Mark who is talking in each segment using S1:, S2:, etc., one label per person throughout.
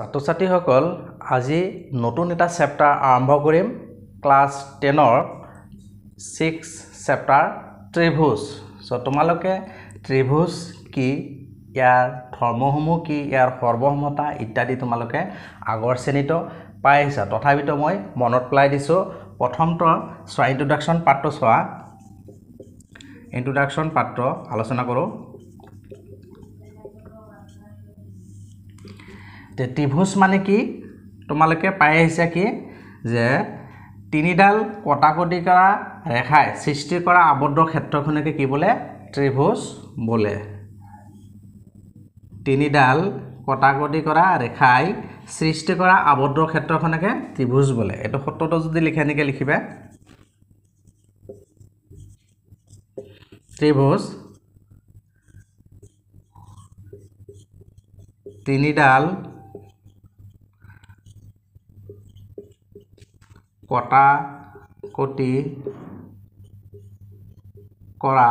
S1: ছাত্ৰ-ছাত্ৰীসকল আজি নতুন এটা চেপ্টাৰ আৰম্ভ কৰিম ক্লাছ 10ৰ 6 চেপ্টাৰ ত্ৰিভুজ তোমালোকে ত্ৰিভুজ কি ইয়াৰ ধৰ্মসমূহ কি ইয়াৰ সৰ্বসমতা ইত্যাদি তোমালোকে আগৰ শ্ৰেণীত পাইছা তথাপিতো মই মনত পেলাই দিছো প্ৰথমটো সোৱা ইন্ট্ৰোডাকচন পাৰ্টটো সোৱা ইন্ট্ৰোডাকচন পাৰ্টটো আলোচনা কৰো ত্ৰিভুজ মানে কি তোমালোকে পাই আহিছা কি যে তিনিডাল কটাকটি কৰা ৰেখাই সৃষ্টি কৰা আবদ্ধ ক্ষেত্ৰখনকে কি বলে ত্ৰিভুজ বলে তিনিডাল কটাকটি কৰা ৰেখাই সৃষ্টি কৰা আবদ্ধ ক্ষেত্ৰখনকে ত্ৰিভুজ বলে এটো সত্যটো যদি লিখানিকে লিখিবা ত্ৰিভুজ তিনিডাল কটাকটি কৰা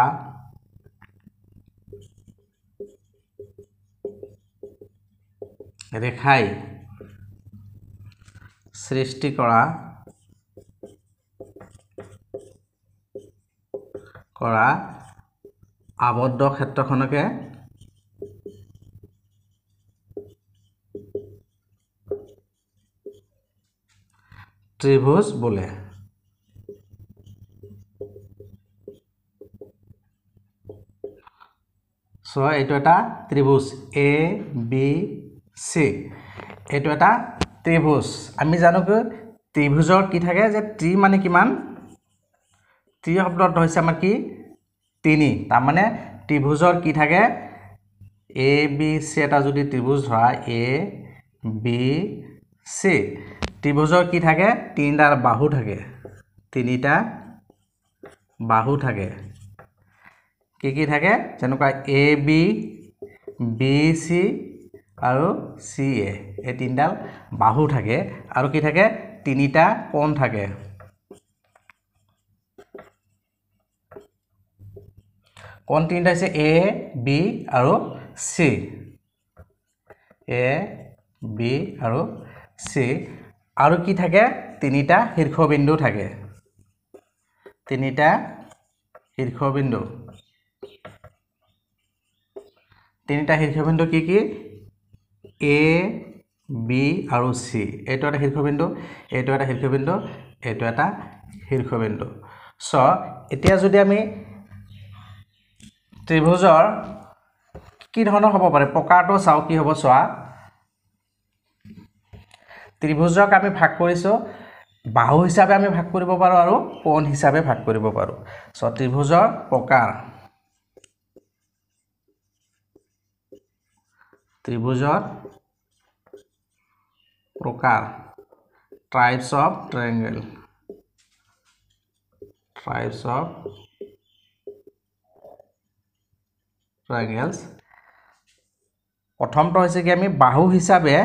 S1: ৰেখাই সৃষ্টি কৰা আবদ্ধ ক্ষেত্ৰখনকে ত্ৰিভুজ বলে সো এটো এটা ত্ৰিভুজ এ বি সি এটো এটা ত্ৰিভুজ আমি জানো কি ত্ৰিভুজৰ কি থাকে যে ত্ৰি মানে কিমান ত্ৰি শব্দত হৈছে আমাৰ কি তিনি তাৰ মানে ত্ৰিভুজৰ কি থাকে এ বি সি এটা যদি ত্ৰিভুজ হয় এ বি সি ত্ৰিভুজৰ কি থাকে তিনিটাৰ বাহু থাকে তিনিটা বাহু থাকে কি থাকে যেনেকুৱা এ বি বি সি আৰু সি এ এই তিনিডাল বাহু থাকে আৰু কি থাকে তিনিটা কোণ থাকে কোণ তিনিটা আছে এ বি আৰু সি এ বি আৰু সি আৰু কি থাকে তিনিটা শীৰ্ষবিন্দু থাকে তিনিটা শীৰ্ষবিন্দু কি এ বি আৰু সি এইটো এটা শীৰ্ষবিন্দু এইটো এটা শীৰ্ষবিন্দু এইটো এটা শীৰ্ষবিন্দু সো এতিয়া যদি আমি ত্ৰিভুজৰ কি ধৰণৰ হ'ব পাৰে প্ৰকাৰটো চাও কি হ'ব সোৱা ত্ৰিভুজক আমি ভাগ কৰিছো বাহু হিচাপে আমি ভাগ কৰিব পাৰো আৰু কোণ হিচাপে ভাগ কৰিব পাৰো সো ত্ৰিভুজৰ প্ৰকাৰ ত্ৰিভুজৰ প্ৰকাৰ টাইপস অফ ট্ৰায়াঙ্গেলস প্ৰথমটো হৈছে কি আমি বাহু হিচাপে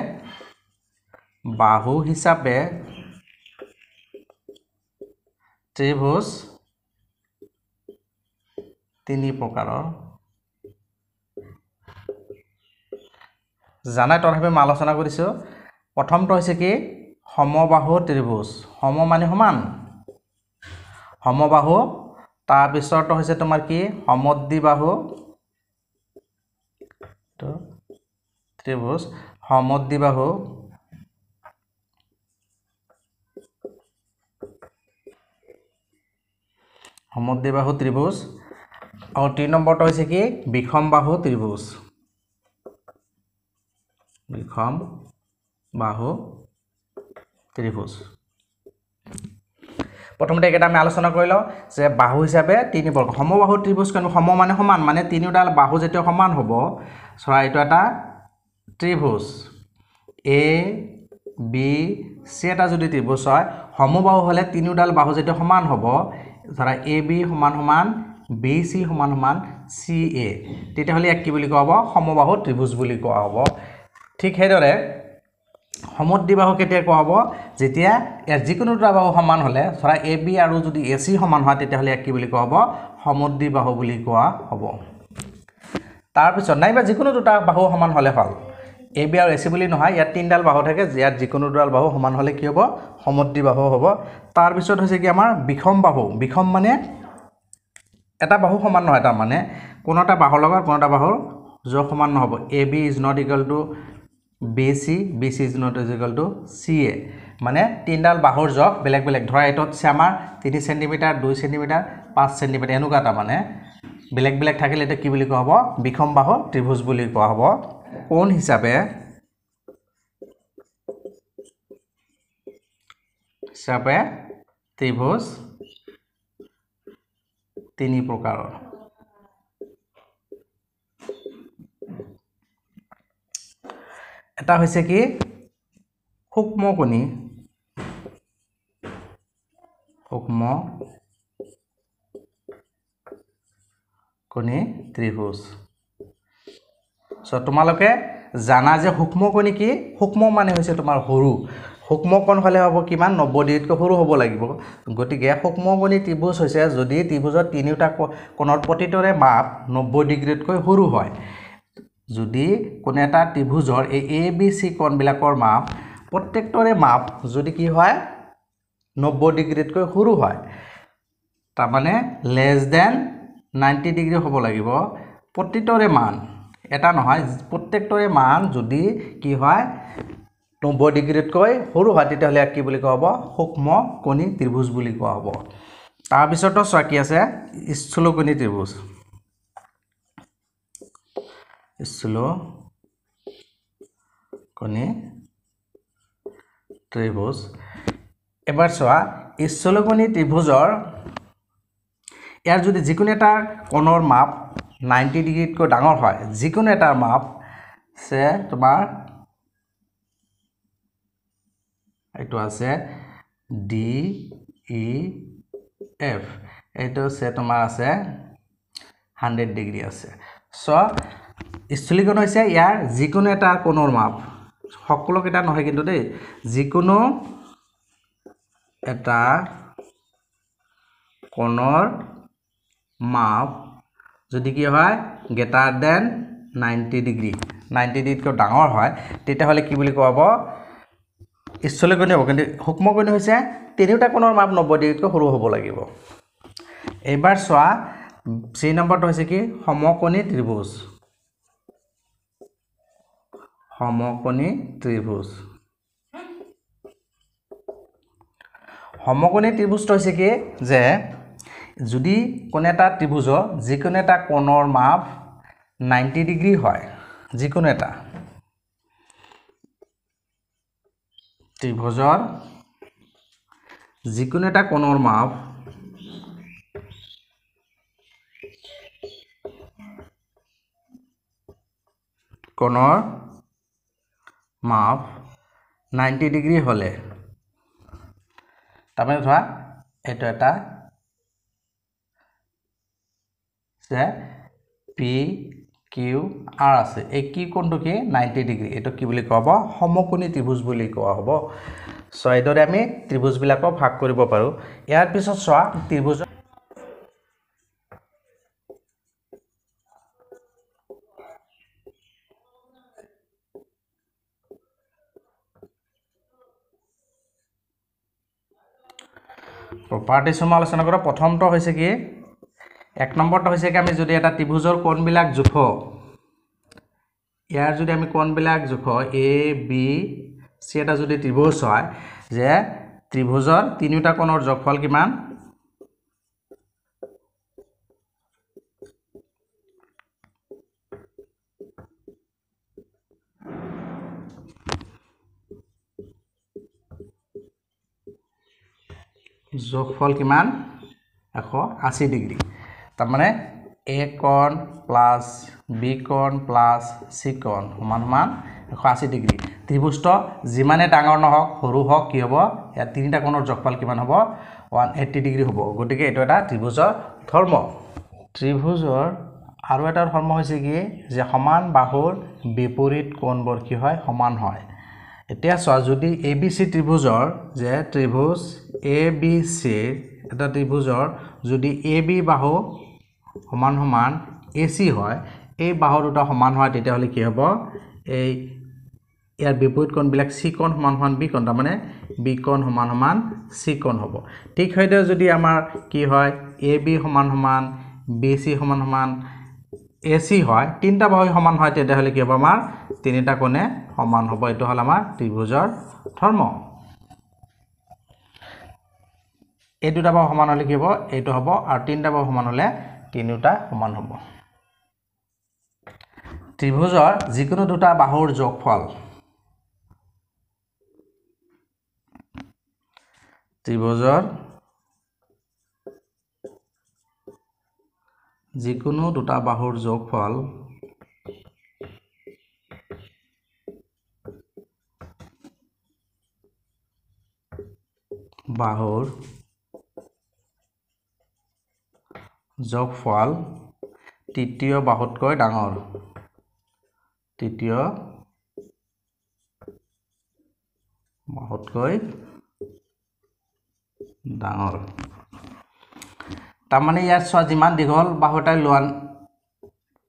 S1: ত্ৰিভুজ তিনি প্ৰকাৰৰ জানাই তথাপি মই আলোচনা কৰিছো প্ৰথমটো হৈছে কি সমবাহু ত্ৰিভুজ সম মানে সমান সমবাহু তাৰ পিছৰটো হৈছে তোমাৰ কি সমদ্বিবাহু তো ত্ৰিভুজ সমদ্বিবাহু ত্ৰিভুজ আৰু ৩ নম্বৰটো হৈছে কি বিষমবাহু ত্ৰিভুজ প্ৰথমতে এটা আমি আলোচনা কৰিলো যে বাহু হিচাপে তিনি প্ৰকাৰ সমবাহু ত্ৰিভুজ কোন সম মানে সমান মানে তিনিডাল বাহু যেতিয়া সমান হ'ব সৰা এইটো এটা ত্ৰিভুজ এ বি সি এটা যদি ত্ৰিভুজ হয় সমবাহু হলে তিনিডাল বাহু যেতিয়া সমান হ'ব ধৰা এ বি সমান সমান বি সি সমান সমান সি এ তেতিয়া হলে এক কি বুলি কোৱা হ'ব সমবাহু ত্ৰিভুজ বুলি কোৱা হ'ব ঠিক হেদৰে সমদ্বিবাহু কেতিয়া কোৱা হ'ব যেতিয়া যিকোনো দুটা বাহু সমান হলে ধৰা এ বি আৰু যদি এ সি সমান হয় তেতিয়া হলে এক কি বুলি কোৱা হ'ব সমদ্বিবাহু বুলি কোৱা হ'ব তাৰ পিছত নাইবা যিকোনো দুটা বাহু সমান হলে হল এ বি আৰু এ চি বুলি নহয়, ইয়াত তিনিডাল বাহু থাকে, ইয়াত যিকোনো দুডাল বাহু সমান হ'লে কি হ'ব সমদ্বিবাহু হ'ব। তাৰপিছত হৈছে কি আমাৰ বিষম বাহু। বিষম মানে এটা বাহু সমান নহয়, তাৰমানে কোনো এটা বাহুৰ লগত কোনো এটা বাহুৰ যোগ সমান নহ'ব। A B is not equal to B C, B C is not equal to C A, মানে তিনিডাল বাহুৰ যোগ বেলেগ বেলেগ। ধৰা এইটোত হৈছে আমাৰ 3 চেণ্টিমিটাৰ, 2 চেণ্টিমিটাৰ, 5 চেণ্টিমিটাৰ, এনেকুৱা তাৰমানে বেলেগ বেলেগ থাকিলে এইটো কি বুলি কোৱা হ'ব বিষম বাহু ত্ৰিভুজ বুলি কোৱা হ'ব। কোণ হিচাপে ত্ৰিভুজ 3 প্ৰকাৰৰ। এটা হৈছে কি সূক্ষ্মকোণী ত্ৰিভুজ। তোমালোকে জানা যে সূক্ষ্মকোণী কি? সূক্ষ্ম মানে হৈছে তোমাৰ সৰু। সূক্ষ্মকোণ হ'লে হ'ব কিমান 90 ডিগ্ৰীতকৈ সৰু হ'ব লাগিব। গতিকে সূক্ষ্মকোণী ত্ৰিভুজ হৈছে যদি ত্ৰিভুজৰ তিনিওটা কোণৰ প্ৰতিটোৰে মাপ 90 ডিগ্ৰীতকৈ সৰু হয়। যদি কোনো এটা ত্ৰিভুজৰ এই এ বি চি কোণবিলাকৰ মাপ প্ৰত্যেকটোৰে মাপ যদি কি হয় 90 ডিগ্ৰীতকৈ সৰু হয়, তাৰমানে লেছ দেন 90 ডিগ্ৰী হ'ব লাগিব। প্ৰতিটোৰে মান এটা নহয়, প্ৰত্যেকটোৰে মান যদি কি হয় 90 ডিগ্ৰীতকৈ সৰু হয়, তেতিয়াহ'লে কি বুলি কোৱা হ'ব সূক্ষ্মকোণী ত্ৰিভুজ বুলি কোৱা হ'ব। তাৰপিছতো চোৱা কি আছে স্থূলকোণী ত্ৰিভুজ। স্থূলকোণী ত্ৰিভুজ। এবাৰ চোৱা স্থূলকোণী ত্ৰিভুজৰ ইয়াৰ যদি যিকোনো এটা কোণৰ মাপ 90 ডিগ্ৰীতকৈ ডাঙৰ হয়, যিকোনো এটাৰ মাপ আছে তোমাৰ এইটো আছে ডি ই এফ, এইটো আছে তোমাৰ আছে 100 ডিগ্ৰী আছে। স্থূলকোণ হৈছে ইয়াৰ যিকোনো এটা কোণৰ মাপ, সকলোকেইটা নহয় কিন্তু দেই, যিকোনো এটা কোণৰ মাপ যদি কি হয় গ্ৰেটাৰ দেন 90 ডিগ্ৰী, 90 ডিগ্ৰীতকৈ ডাঙৰ হয়, তেতিয়াহ'লে কি বুলি কোৱা হ'ব স্থূলকোণী হ'ব। কিন্তু সূক্ষ্মকোণী হৈছে তিনিওটা কোণৰ মাপ 90 ডিগ্ৰীতকৈ সৰু হ'ব লাগিব। এইবাৰ চোৱা 3 নম্বৰটো হৈছে কি সমকোণী ত্ৰিভুজ। সমকোণী ত্ৰিভুজ। সমকোণী ত্ৰিভুজটো হৈছে কি যে যদি কোনো এটা ত্ৰিভুজৰ যিকোনো এটা কোণৰ মাপ 90 ডিগ্ৰী হয়, যিকোনো এটা ত্ৰিভুজৰ যিকোনো এটা কোণৰ মাপ 90 ডিগ্ৰী হ'লে, তাৰমানে ধৰা এইটো এটা পি কিউ আৰ আছে, এই কি কোণটো কি 90 ডিগ্ৰী, এইটো কি বুলি কোৱা হ'ব সমকোণী ত্ৰিভুজ বুলি কোৱা হ'ব। এইদৰে আমি ত্ৰিভুজবিলাকক ভাগ কৰিব পাৰোঁ। ইয়াৰ পিছত চোৱা ত্ৰিভুজ প্ৰপাৰ্টিসমূহ আলোচনা কৰোঁ। প্ৰথমটো হৈছে কি 1 নম্বৰটো হৈছে কি আমি যদি এটা ত্ৰিভুজৰ কোণবিলাক জোখোঁ, ইয়াৰ যদি আমি কোণবিলাক জোখোঁ এ বি চি এটা যদি ত্ৰিভুজ হয়, যে ত্ৰিভুজৰ তিনিওটা কোণৰ যোগফল কিমান যোগফল কিমান 180 ডিগ্ৰী, তাৰমানে এ কোণ প্লাছ বি কোণ প্লাছ চি কোণ সমান সমান 180 ডিগ্ৰী। ত্ৰিভুজটো যিমানে ডাঙৰ নহওক সৰু হওক কি হ'ব ইয়াত তিনিটা কোণৰ যোগফল কিমান হ'ব 180 ডিগ্ৰী হ'ব। গতিকে এইটো এটা ত্ৰিভুজৰ ধৰ্ম। ত্ৰিভুজৰ আৰু এটা ধৰ্ম হৈছে কি যে সমান বাহুৰ বিপৰীত কোণবোৰ কি হয় সমান হয়। এতিয়া চোৱা যদি এ বি চি ত্ৰিভুজৰ যে ত্ৰিভুজ এ বি চি এটা ত্ৰিভুজৰ যদি এ বি বাহু সমান সমান এ চি হয়, এই বাহু দুটা সমান হয়, তেতিয়াহ'লে কি হ'ব এই ইয়াৰ বিপৰীত কোণবিলাক চি কোণ সমান সমান বি কোণ তাৰমানে বি কোণ সমান সমান চি কোণ হ'ব ঠিক সেইদৰে যদি আমাৰ কি হয় এ বি সমান সমান বি চি সমান সমান এ চি হয় তিনিটা বাহু সমান হয় তেতিয়াহ'লে কি হ'ব আমাৰ তিনিটা কোণে সমান হ'ব এইটো হ'ল আমাৰ ত্ৰিভুজৰ ধৰ্ম এই দুটা বাহু সমান হ'লে কি হ'ব এইটো হ'ব আৰু তিনিটা বাহু সমান হ'লে তিনিটা সমান হ'ব ত্ৰিভুজৰ যিকোনো দুটা বাহুৰ যোগফল ত্ৰিভুজৰ যিকোনো দুটা বাহুৰ যোগফল তৃতীয় বাহুতকৈ ডাঙৰ তাৰমানে ইয়াৰ চোৱা যিমান দীঘল বাহু এটাই লোৱা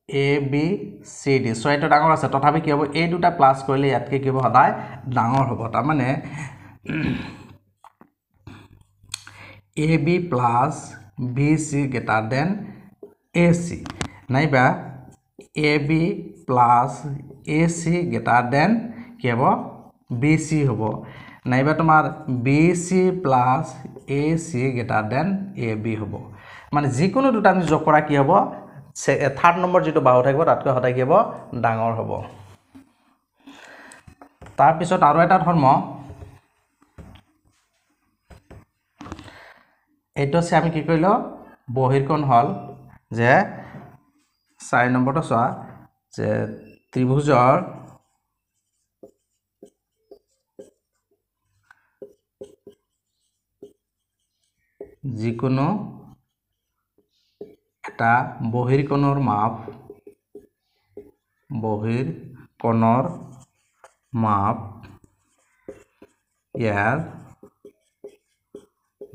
S1: এ বি চি ডি ছয়টো ডাঙৰ আছে তথাপি কি হ'ব এই দুটা প্লাছ কৰিলে ইয়াতকৈ কি হ'ব সদায় ডাঙৰ হ'ব তাৰমানে A B plus B C greater than A C নাইবা A B plus A C greater than কি হ'ব বি চি হ'ব নাইবা তোমাৰ B C plus A C greater than A B হ'ব মানে যিকোনো দুটা আমি যোগ কৰা কি হ'ব থাৰ্ড নম্বৰ যিটো বাহু থাকিব তাতকৈ সদায় কি হ'ব ডাঙৰ হ'ব তাৰপিছত আৰু এটা ধৰ্ম এইটো আছে আমি কি কৰিলো বহিৰ্কোণ হ'ল যে 4 নম্বৰটো চোৱা যে ত্ৰিভুজৰ যিকোনো এটা বহিৰ্কোণৰ মাপ ইয়াৰ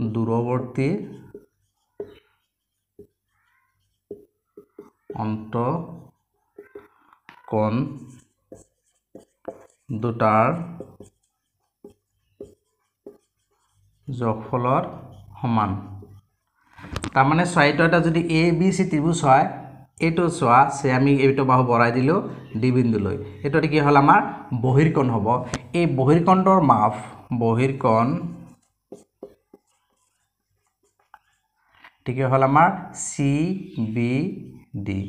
S1: দূৰৱৰ্তী অন্তঃকোণ দুটাৰ যোগফলৰ সমান তাৰমানে ছয়টো এটা যদি এ বি চি ত্ৰিভুজ হয় এইটো চোৱা সে আমি এইটো বাহু বঢ়াই দিলো ডি বিন্দুলৈ এইটো কি হ'ল আমাৰ বহিৰ্কোণ হ'ব এই বহিৰ্কোণৰ মাপ ঠিক হ'ল আমাৰ চি বি ডি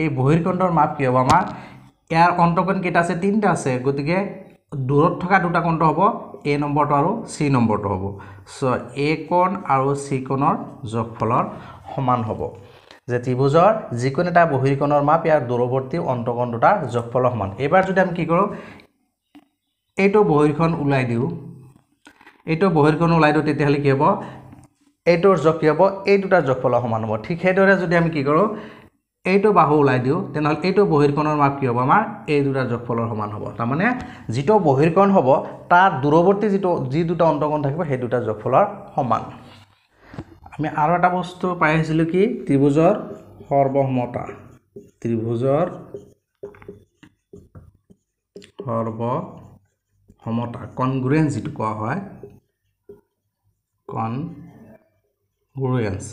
S1: এই বহিৰ্কোণৰ মাপ কি হ'ব আমাৰ ইয়াৰ অন্তঃকোণ কেইটা আছে তিনিটা আছে গতিকে দূৰত থকা দুটা কোণটো হ'ব এ নম্বৰটো আৰু চি নম্বৰটো হ'ব সো এ কোণ আৰু চি কোণৰ যোগফলৰ সমান হ'ব যে ত্ৰিভুজৰ যিকোনো এটা বহিৰ্কোণৰ মাপ ইয়াৰ দূৰৱৰ্তী অন্তঃকোণ দুটাৰ যোগফলৰ সমান এবাৰ যদি আমি কি কৰোঁ এইটো বহিৰ্কোণ ওলাই দিওঁ তেতিয়াহ'লে কি হ'ব এইটোৰ যোগ কি হ'ব এই দুটাৰ যোগফলৰ সমান হ'ব ঠিক সেইদৰে যদি আমি কি কৰোঁ এইটো বাহু ওলাই দিওঁ তেনেহ'লে এইটো বহিৰ্কোণৰ মাপ কি হ'ব আমাৰ এই দুটাৰ যোগফলৰ সমান হ'ব তাৰমানে যিটো বহিৰ্কোণ হ'ব তাৰ দূৰৱৰ্তী যি দুটা অন্তঃকোণ থাকিব সেই দুটাৰ যোগফলৰ সমান আমি আৰু এটা বস্তু পাই আহিছিলোঁ কি ত্ৰিভুজৰ সৰ্বসমতা কনগ্ৰুয়েন্স যিটো কোৱা হয় কনগ্ৰুয়েন্স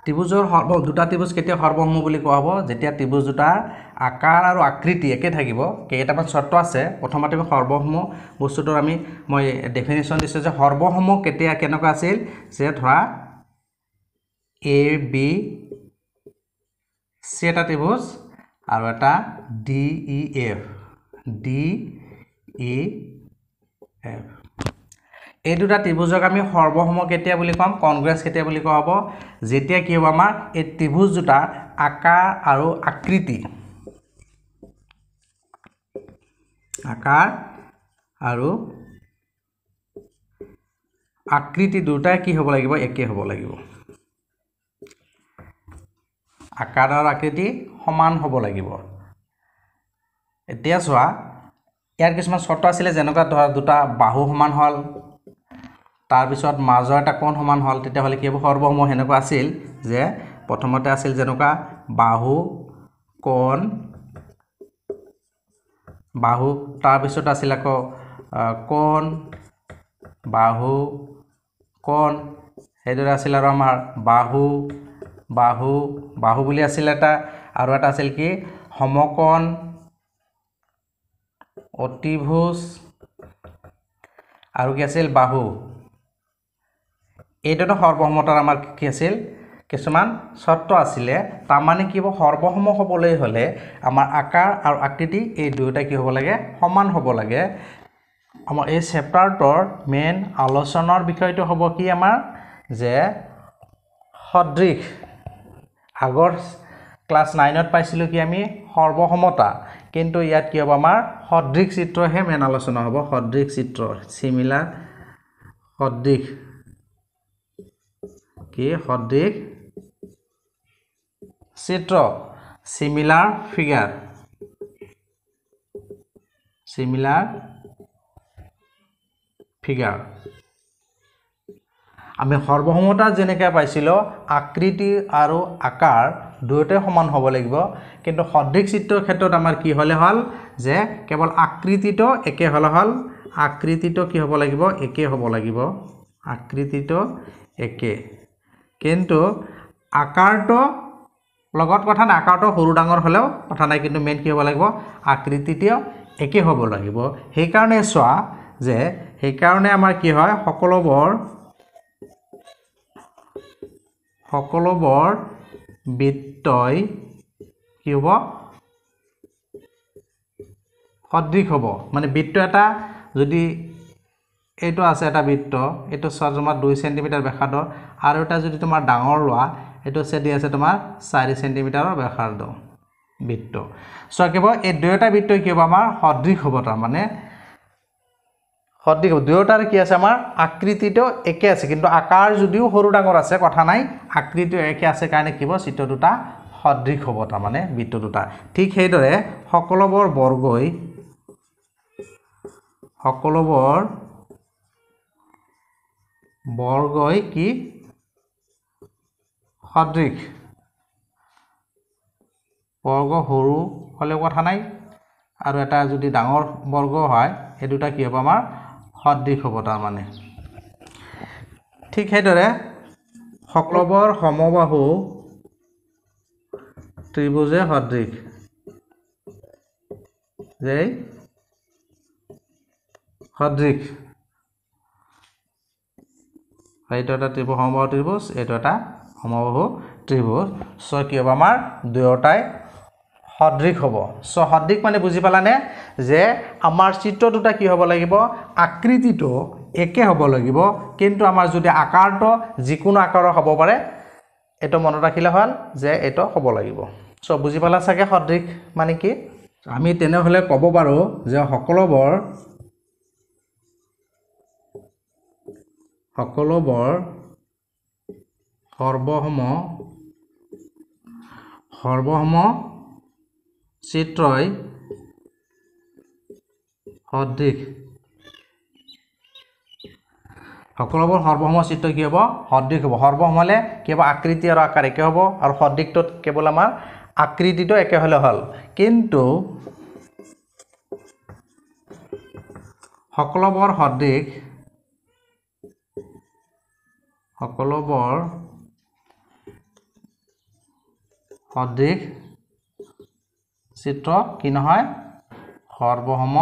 S1: ত্ৰিভুজৰ দুটা ত্ৰিভুজ কেতিয়া সৰ্বসম বুলি কোৱা হ'ব যেতিয়া ত্ৰিভুজ দুটাৰ আকাৰ আৰু আকৃতি একে থাকিব কেইটামান চৰ্ত আছে প্ৰথমতে সৰ্বসম বস্তুটোৰ মই ডেফিনেশ্যন দিছোঁ যে সৰ্বসম কেতিয়া কেনেকুৱা আছিল যে ধৰা এ বি চি এটা ত্ৰিভুজ আৰু এটা ডি ই এফ এই দুটা ত্ৰিভুজক আমি সৰ্বসম কেতিয়া বুলি ক'ম কনগ্ৰুয়েন্স কেতিয়া বুলি কোৱা হ'ব যেতিয়া কি হ'ব আমাৰ এই ত্ৰিভুজ দুটাৰ আকাৰ আৰু আকৃতি দুটাই কি হ'ব লাগিব একে হ'ব লাগিব আকাৰ আৰু আকৃতি সমান হ'ব লাগিব এতিয়া চোৱা ইয়াৰ কিছুমান চৰ্ত আছিলে যেনেকুৱা ধৰা দুটা বাহু সমান হ'ল তাৰপিছত মাজৰ এটা কোণ সমান হ'ল তেতিয়াহ'লে কি হ'ব সৰ্বসম হেনেকুৱা আছিল যে প্ৰথমতে আছিল যেনেকুৱা বাহু কোণ বাহু তাৰপিছত আছিল আকৌ কোণ বাহু কোণ সেইদৰে আছিল আৰু আমাৰ বাহু বাহু বাহু বুলি আছিল এটা আৰু এটা আছিল কি সমকোণ অতিভুজ আৰু কি আছিল বাহু এইটো সৰ্বসমতাৰ আমাৰ কি আছিল কিছুমান শৰ্ত আছিলে তাৰ মানে কি হ'ব সৰ্বসম হ'বলৈ হলে আমাৰ আকাৰ আৰু আকৃতি এই দুয়োটা কি হ'ব লাগে সমান হ'ব লাগে আমাৰ এই চেপ্টাৰটোৰ মেইন আলোচনাৰ বিষয়টো হ'ব কি আমাৰ যে সদৃশ আগৰ ক্লাস 9ত পাইছিলো কি আমি সৰ্বসমতা কিন্তু ইয়াত কি হ'ব আমাৰ সদৃশ চিত্ৰহে মেইন আলোচনা হ'ব সদৃশ চিত্ৰ সিমিলাৰ সদৃশ কি সদৃশ চিত্ৰ সিমিলাৰ ফিগাৰ আমি সৰ্বসমতা যেনেকৈ পাইছিলো আকৃতি আৰু আকাৰ দুয়োটাই সমান হ'ব লাগিব কিন্তু সদৃশ চিত্ৰৰ ক্ষেত্ৰত আমাৰ কি হলে হল যে কেৱল আকৃতিটো একে হলে হল আকৃতিটো কি হ'ব লাগিব একে হ'ব লাগিব আকৃতিটো একে কিন্তু আকাৰটো লগত কথা নাই আকাৰটো সৰু ডাঙৰ হলেও কথা নাই কিন্তু মেইন কি হ'ব লাগিব আকৃতিটো একে হ'ব লাগিব সেই কাৰণে চোৱা যে সেই কাৰণে আমাৰ কি হয় সকলোবৰ বৃত্তই কি হ'ব সদৃশ হ'ব মানে বৃত্ত এটা যদি এইটো আছে এটা বৃত্ত এইটো তোমাৰ 2 সেন্টিমিটাৰ ব্যাসাৰ্ধ আৰু এটা যদি তোমাৰ ডাঙৰ লোৱা এইটো দি আছে তোমাৰ 4 সেন্টিমিটাৰৰ ব্যাসাৰ্ধ বৃত্ত সো কেৱল এই দুয়োটা বৃত্তই কি হ'ব আমাৰ সদৃশ হ'ব তাৰ মানে সদৃশ দুয়োটাৰ কি আছে আমাৰ আকৃতিটো একে আছে কিন্তু আকাৰ যদিও সৰু ডাঙৰ আছে কথা নাই আকৃতিটো একে আছে কাৰণে কি হ'ব চিত্ৰ দুটা সদৃশ হ'ব তাৰ মানে বৃত্ত দুটা ঠিক সেইদৰে সকলোবৰ বৰ্গই কি সদৃশ বৰ্গ সৰু হলেও কথা নাই আৰু এটা যদি ডাঙৰ বৰ্গ হয় এই দুটা কি হ'ব আমাৰ সদৃশ হ'ব তাৰ মানে ঠিক সেইদৰে সকলোবৰ সমবাহু ত্ৰিভুজে সদৃশ সদৃশ এইটো এটা ত্ৰিভুজ সমবাহু ত্ৰিভুজ এইটো এটা সমবাহু ত্ৰিভুজ সো কি হ'ব আমাৰ দুয়োটাই সদৃশ হ'ব সো সদৃশ মানে বুজি পালানে যে আমাৰ চিত্ৰ দুটা কি হ'ব লাগিব আকৃতিটো একে হ'ব লাগিব কিন্তু আমাৰ যদি আকাৰটো যিকোনো আকাৰৰ হ'ব পাৰে এটো মনত ৰাখিলে হ'ল যে এটো হ'ব লাগিব সো বুজি পালা চাগে সদৃশ মানে কি আমি তেনে হলে ক'ব পাৰো যে সকলোবৰ সৰ্বসম চিত্ৰই সদৃশ সকলোবোৰ সৰ্বসম চিত্ৰ কি হ'ব সদৃশ হ'ব সৰ্বসম হলে কি হ'ব আকৃতি আৰু আকাৰ একে হ'ব আৰু সদৃশটোত কেৱল আমাৰ আকৃতিটো একে হলে হল কিন্তু সকলোবোৰ সদৃশ চিত্ৰ কি নহয় সৰ্বসম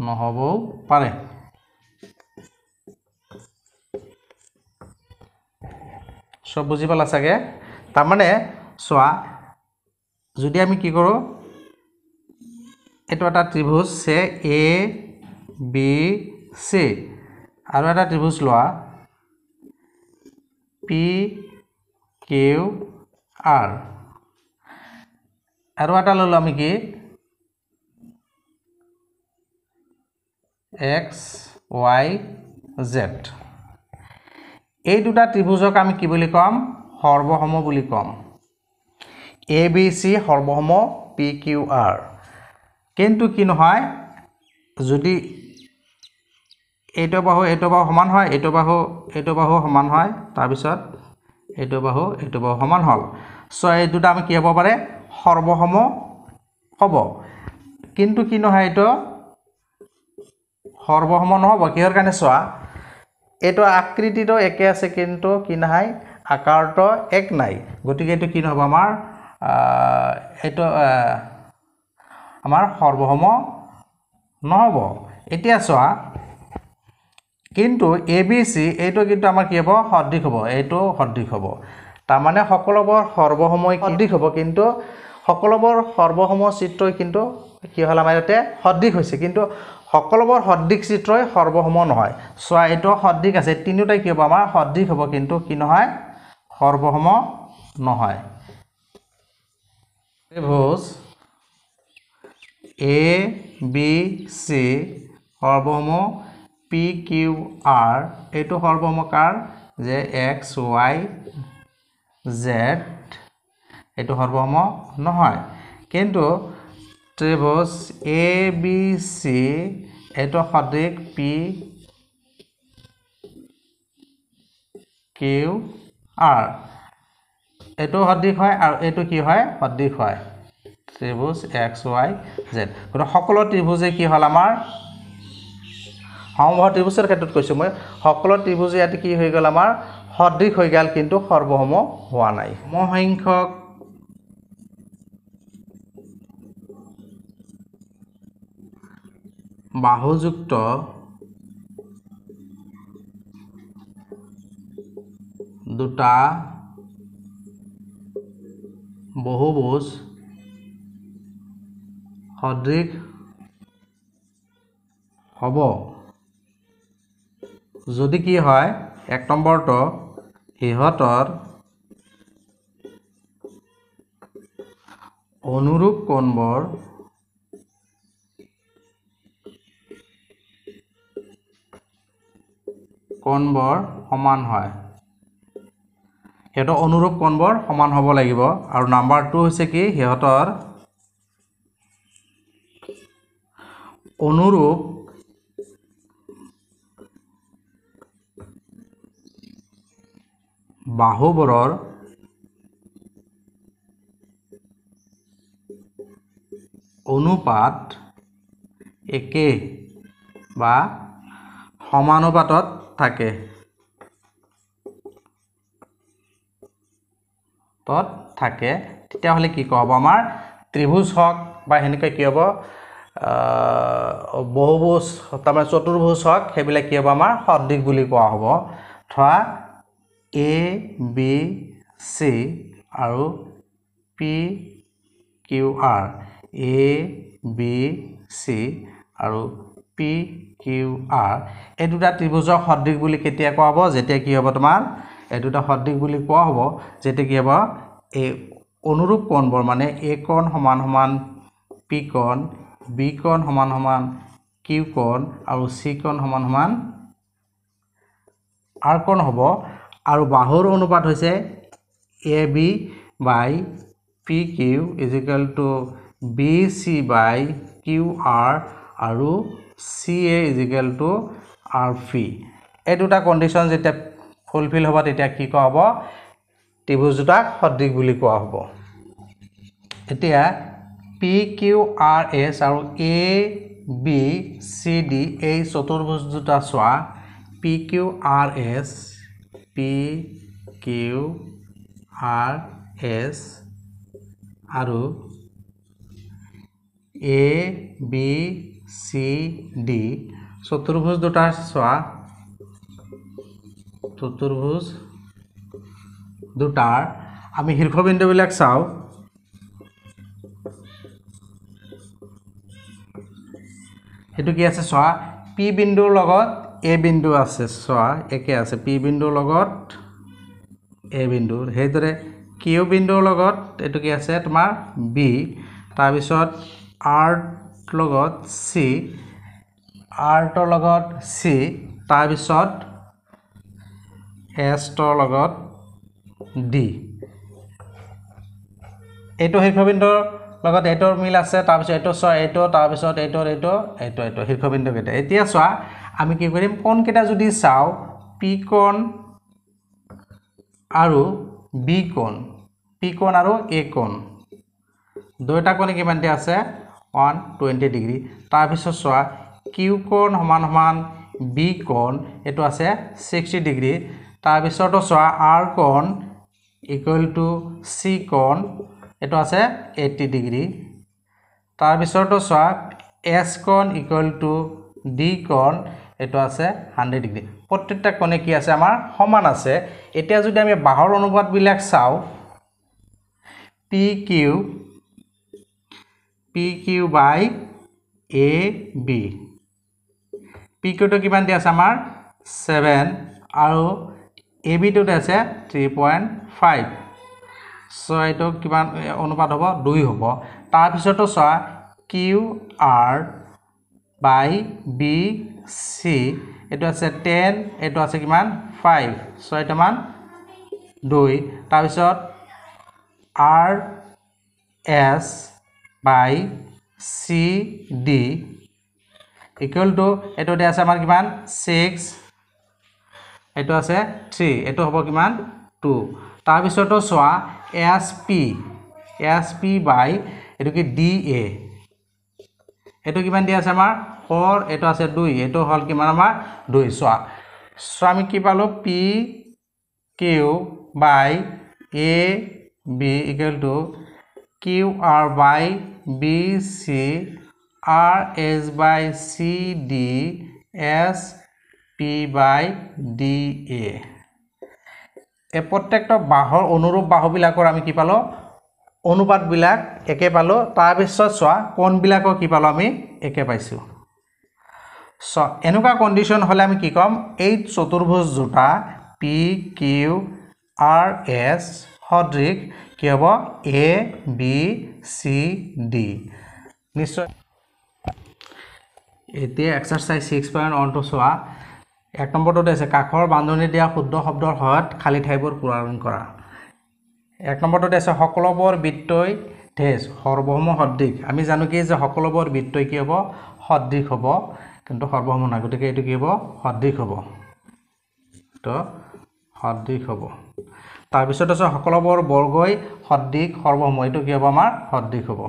S1: নহবও পাৰে সব বুজি পালা চাগে তাৰ মানে চোৱা যদি আমি কি কৰো এটো এটা ত্ৰিভুজ সে এ বি সি আৰু এটা ত্ৰিভুজ লোৱা পি কিউ আৰ আৰু এটা ললো আমি কি এক্স ওয়াই জেড এই দুটা ত্ৰিভুজক আমি কি বুলি কম সৰ্বসম বুলি কম A B C সৰ্বসম P Q R কিন্তু কি নহয় যদি এইটো বাহু সমান হয় এইটো বাহু সমান হয় তাৰ পিছত এইটো বাহু সমান হল সো এই দুটা আমি কি হ'ব পাৰে সৰ্বসম হ'ব কিন্তু কি নহয় এইটো সৰ্বসম নহ'ব কিহৰ কাৰণে চোৱা এইটো আকৃতিটো একে আছে কিন্তু কি নাই আকাৰটো এক নাই গতিকে এইটো কি নহ'ব আমাৰ এইটো আমাৰ সৰ্বসম নহ'ব এতিয়া চোৱা কিন্তু ABC এইটো কিন্তু আমাৰ কি হ'ব সদৃশ হ'ব এইটো সদৃশ হ'ব তাৰ মানে সকলোবোৰ সৰ্বসময় সদৃশ হ'ব কিন্তু সকলোবোৰ সৰ্বসম চিত্ৰই কিন্তু কি হ'ল আমাৰ ইয়াতে সদৃশ হৈছে কিন্তু সকলোবোৰ সদৃশ চিত্ৰই সৰ্বসম নহয় চোৱা এইটো সদৃশ আছে তিনিটাই কি হ'ব আমাৰ সদৃশ হ'ব কিন্তু কি নহয় সৰ্বসম নহয় ত্ৰিভুজ ABC সৰ্বসম PQR এইটো সৰ্বসম কাৰ যে XY Z এইটো সৰ্বসম নহয় কিন্তু ত্ৰিভুজ ABC এইটো সদৃশ PQR এইটো সদৃশ হয় আৰু এইটো কি হয় সদৃশ হয় ত্ৰিভুজ XY Z কিন্তু সকলো ত্ৰিভুজে কি হ'ল আমাৰ সমবাহু ত্ৰিভুজৰ ক্ষেত্ৰত কৈছোঁ মই সকলো ত্ৰিভুজে ইয়াত কি হৈ গ'ল আমাৰ সদৃশ হৈ গ'ল কিন্তু সৰ্বসম হোৱা নাই সমসংখ্যক বাহুযুক্ত দুটা বহুভুজ সদৃশ হ'ব যদি কি হয় এক নম্বৰটো সিহঁতৰ অনুৰূপ কোণবোৰ সমান হয় সিহঁতৰ অনুৰূপ কোণবোৰ সমান হ'ব লাগিব আৰু নাম্বাৰ 2 হৈছে কি সিহঁতৰ অনুৰূপ বাহুবোৰৰ অনুপাত একে বা সমানুপাতত থাকে তেতিয়াহ'লে কি ক'ব আমাৰ ত্ৰিভুজ হওক বা সেনেকৈ কি হ'ব বহুভুজ তাৰমানে চতুৰ্ভুজ হওক সেইবিলাক কি হ'ব আমাৰ সদৃশ বুলি কোৱা হ'ব ধৰা ABC আৰু PQR ABC আৰু PQR এই দুটা ত্ৰিভুজক সদৃশ বুলি কেতিয়া কোৱা হ'ব যেতিয়া কি হ'ব তোমাৰ এই দুটা সদৃশ বুলি কোৱা হ'ব যেতিয়া কি হ'ব এই অনুৰূপ কোণবোৰ মানে A কোণ সমান সমান P কোণ B কোণ সমান সমান Q কোণ আৰু C কোণ সমান সমান R কোণ হ'ব আৰু বাহুৰ অনুপাত হৈছে AB by PQ is equal to BC by QR আৰু CA is equal to RP এই দুটা কণ্ডিশ্যন যেতিয়া ফুলফিল হ'ব তেতিয়া কি কোৱা হ'ব ত্ৰিভুজ দুটাক সদৃশ বুলি কোৱা হ'ব এতিয়া PQRS আৰু ABCD এই চতুৰ্ভুজ দুটা চোৱা PQRS আৰু ABCD চতুৰ্ভুজ দুটা চোৱা চতুৰ্ভুজ দুটাৰ আমি শীৰ্ষবিন্দুবিলাক চাওঁ সেইটো কি আছে চোৱা P বিন্দুৰ লগত A বিন্দু আছে চোৱা একে আছে P বিন্দুৰ লগত A বিন্দু সেইদৰে Q বিন্দুৰ লগত এইটো কি আছে তোমাৰ B তাৰপিছত R লগত C R ৰ লগত C তাৰপিছত S ৰ লগত D এইটো শীৰ্ষবিন্দুৰ লগত এইটোৰ মিল আছে তাৰপিছত এইটো চোৱা এইটো তাৰপিছত এইটোৰ এইটো শীৰ্ষবিন্দু কেইটা এতিয়া চোৱা আমি কি কৰিম কোণ কেইটা যদি চাওঁ P কোণ আৰু B কোণ P কোণ আৰু A কোণ দুয়োটা কোণে কিমান দিয়া আছে 120 ডিগ্ৰী তাৰপিছত চোৱা কিউ কোণ সমান সমান বি কোণ এটো আছে 60 ডিগ্ৰী তাৰপিছতো চোৱা আৰ কোণ ইকুৱেল টু সি কোণ এটো আছে 80 ডিগ্ৰী তাৰপিছতো চোৱা এস কোণ ইকুৱেল টু ডি কোণ এটো আছে 100 ডিগ্ৰী প্ৰত্যেকটা কোণে কি আছে আমাৰ সমান আছে এতিয়া যদি আমি বাহুৰ অনুপাত বিলাক চাও PQ by AB PQ তো কিমান দিয়া আছে আমাৰ 7 আৰু AB তো আছে 3.5 সো এটো কিমান অনুপাত হ'ব 2 হ'ব তাৰ পিছতো চোৱা QR by BC এটো আছে 10 এটো আছে কিমান 5 সো এটা মান 2 তাৰ পিছত RS by CD equal to এটো দে আছে আমাৰ কিমান 6 এটো আছে 3 এটো হ'ব কিমান 2 তাৰ পিছতো সোৱা SP by এটো কি DA এটো কিমান দিয়া আছে আমাৰ 4 এটো আছে 2 এটো হল কিমান আমাৰ 2 সোৱা সো আমি কি পালো PQ by AB equal to QR by BC RS by CD SP by DA এ প্ৰত্যেকটা বাহুৰ অনুৰূপ বাহুবিলাকৰ আমি কি পালো অনুপাত বিলাক একে পালো তাৰ পিছত চোৱা কোণ বিলাকৰ কি পালো আমি একে পাইছো সো এনেকুৱা কন্ডিশন হলে আমি কি কম এই চতুৰ্ভুজ দুটা PQRS সদৃশ কি হ'ব ABCD নিশ্চয় এতিয়া এক্সাৰসাইজ 6.1 টো চোৱা এক নম্বৰটো আছে কাখৰ বান্ধনি দিয়া শুদ্ধ শব্দৰ সহায়ত খালি ঠাইবোৰ পূৰণ কৰা এক নম্বৰটো আছে সকলোবোৰ বৃত্তই ঠেস সৰ্বসম সদৃশ আমি জানো কি যে সকলোবোৰ বৃত্তই কি হ'ব সদৃশ হ'ব কিন্তু সৰ্বসম না গতিকে এটো কি হ'ব সদৃশ হ'ব তো সদৃশ হ'ব তাৰ পিছত আছে সকলোবোৰ বৰ্গই সদৃশ সৰ্বসম এটো কি হ'ব আমাৰ সদৃশ হ'ব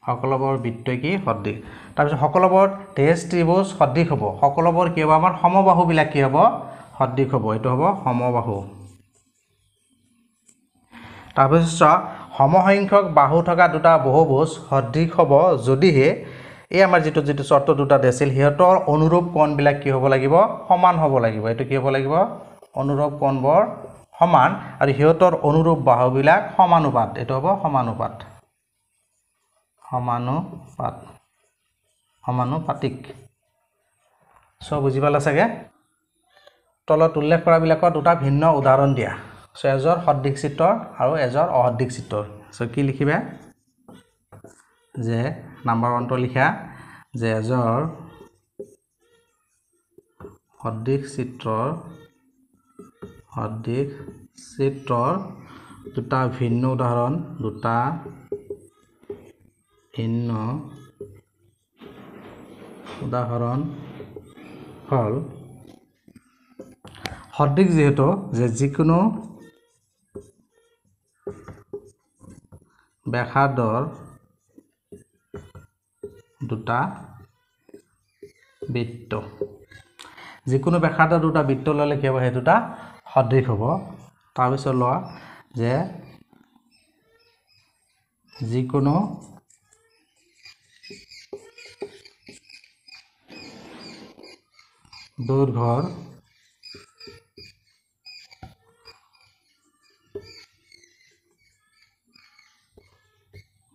S1: সকলোবোৰ বৃত্তই কি সদৃশ তাৰ পিছত সকলোবোৰ ঠেস ত্ৰিভুজ সদৃশ হ'ব সকলোবোৰ কি হ'ব আমাৰ সমবাহু বিলাক কি হ'ব সদৃশ হ'ব এটো হ'ব সমবাহু তাৰ পিছত সমসংখ্যক বাহু থকা দুটা বহুভুজ সদৃশ হ'ব যদিহে এই আমাৰ যেটো শৰ্ত দুটা দিছিল হিয়তৰ অনুৰূপ কোণ বিলাক কি হ'ব লাগিব সমান হ'ব লাগিব এটো কি হ'ব লাগিব অনুৰূপ কোণবোৰ সমান আৰু হিয়তৰ অনুৰূপ বাহু বিলাক সমানুপাত এটো হ'ব সমানুপাতিক সব বুজি পালা চাগে তলত উল্লেখ কৰা বিলাকৰ দুটা ভিন্ন উদাহৰণ দিয়া সো এজৰ সদৃশ চিত্ৰ আৰু এজৰ অসদৃশ চিত্ৰ সো কি লিখিবা যে নাম্বাৰ 1 টো লিখা যে এজৰ সদৃশ চিত্ৰৰ দুটা ভিন্ন উদাহৰণ হল সদৃশ যেহেতু যে যিকোনো ব্যাসাৰ্ধৰ দুটা বৃত্ত যিকোনো ব্যাসাৰ্ধৰ দুটা বৃত্ত ললে কি হ'ব হে দুটা সদৃশ হ'ব তাৰ পিছত লোৱা যে যিকোনো দৈৰ্ঘ্যৰ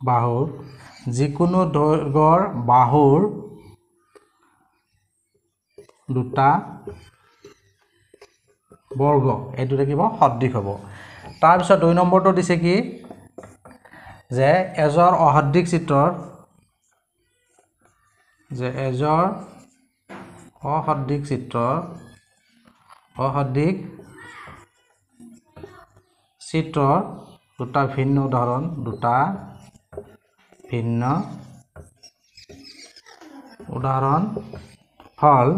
S1: বাহুৰ যিকোনো দৈৰ্ঘ্যৰ বাহুৰ দুটা বৰ্গ এটো দেখিব সদৃশ হ'ব তাৰ পিছত 2 নম্বৰটো দিছে কি যে এজৰ অসদৃশ চিত্ৰৰ দুটা ভিন্ন উদাহৰণ হল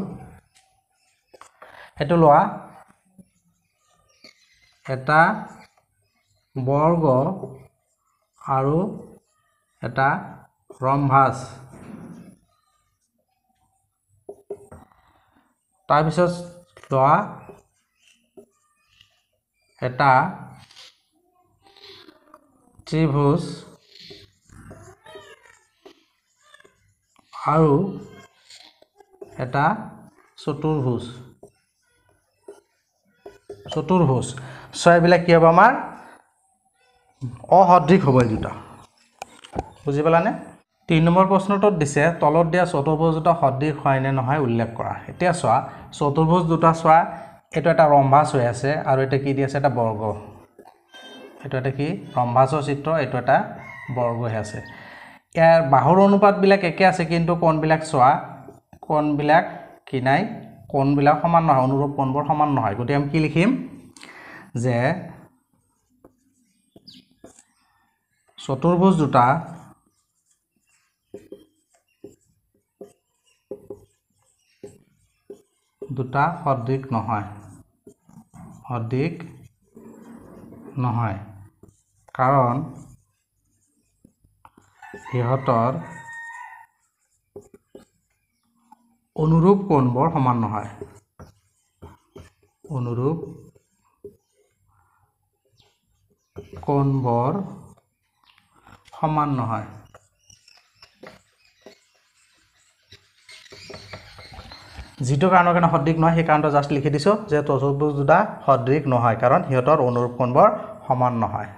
S1: এটো লোৱা এটা বৰ্গ আৰু এটা ৰম্ভাস তাৰপিছত লোৱা এটা ত্ৰিভুজ আৰু এটা চতুৰ্ভুজ ছয়বিলাক কি হ'ব আমাৰ অসদৃশ হ'ব এই দুটা বুজি পালানে 3 নম্বৰ প্ৰশ্নটোত দিছে তলত দিয়া চতুৰ্ভুজ দুটা সদৃশ হয় নে নহয় উল্লেখ কৰা এতিয়া চোৱা চতুৰ্ভুজ দুটা চোৱা এটো এটা ৰম্ভাস হৈ আছে আৰু এটা কি দি আছে এটা বৰ্গ এটো এটা কি ৰম্ভাসৰ চিত্ৰ এটো এটা বৰ্গ হৈ আছে ইয়াৰ বাহুৰ অনুপাত বিলাক একে আছে কিন্তু কোণবিলাক চোৱা কোণবিলাক কি নাই কোণবিলাক সমান নহয় অনুৰূপ কোণবোৰ সমান নহয় গতি আমি কি লিখিম যে চতুৰ্ভুজ দুটা সদৃশ নহয় কাৰণ সিহঁতৰ অনুৰূপ কোণবোৰ সমান নহয় যিটো কাৰণৰ কাৰণে সদৃশ নহয় সেই কাৰণটো জাস্ট লিখি দিছো যে চতুৰ্ভুজ দুটা সদৃশ নহয় কাৰণ সিহঁতৰ অনুৰূপ কোণবোৰ সমান নহয়